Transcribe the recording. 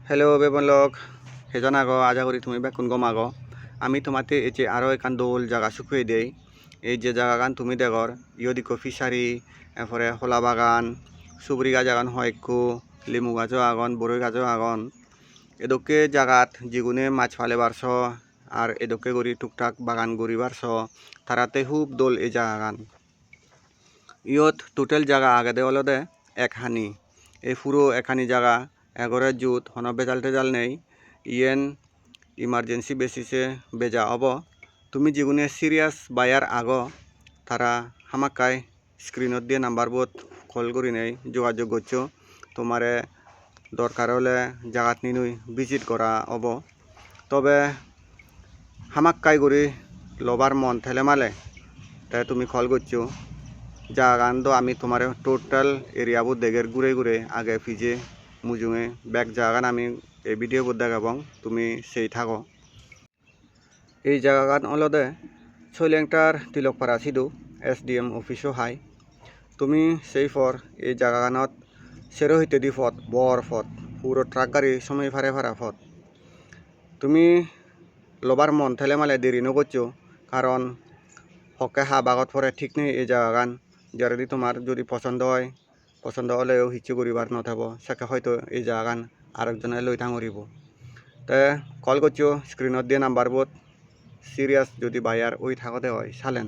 Hello বেবনলক সেজন আগ আশা করি তুমি বেকুন গম আগ আমি তোমাতে এই যে আরও এখান দোল জায়গা শুকুয়ে দেই এই যে জায়গাগান তুমি দেখর ইয়দিকো ফিশারি এরপরে হোলা বাগান সুবরি গাছ আগান হয়কু লিমু গাছও আগন বরই গাছও আগন এদকে জায়গাত যেগুনে মাছ ফালে বারছ আর এদকে করি টুকটাক বাগান গড়ি বারছ তারাতে খুব দোল এই জায়গাগান ইয়ত টোটাল জায়গা আগে অলদে একহানি এই পুরো একহানি জায়গা এগরে জুত হন বেজাল টেজাল নেই ইয়েন ইমার্জেন্সি বেসিসে বেজা হব তুমি যেগুনে সিরিয়াস বায়ার আগ তারা হামাকায় স্ক্রিনত দিয়ে নাম্বার বোধ কল করি নেই যোগাযোগ করছো তোমারে দরকার হলে জায়গাত নিনুই ভিজিট করা হব তবে হামাক্কাই করি লবার মন ঠেলে মালে তাই তুমি কল করছো জাগান তো আমি তোমার টোটাল এরিয়াবোৰ দেগের ঘুরে ঘুরে আগে ফিজে মুজুঙে ব্যাক জাগান আমি এই ভিডিওবোৰ দেখাবং তুমি সেই থাকো এই জায়গাগান অলদে ছৈলেংটার তিলকপাড়া সিধু SDM অফিসও হাই তুমি সেই ফর এই জায়গাগানত সেরো হইতে দি ফত বর ফত পুরো ট্রাক গাড়ি সময় ফারে ফারা ফত তুমি লবার মন ঠেলে মালে দেরি নগরছো কারণ হকে হা বাগত পরে ঠিক নেই এই জায়গাগান যদি তোমার যদি পছন্দ হলেও হিচু করিবার নথাব সেকে হয়তো এই জায়গাগান আরেকজনে লই থাঙরিব তে কল করছো স্ক্রিনত দিয়ে নাম্বার বোধ সিরিয়াস যদি বায়ার ওই থাকতে হয় চালেন।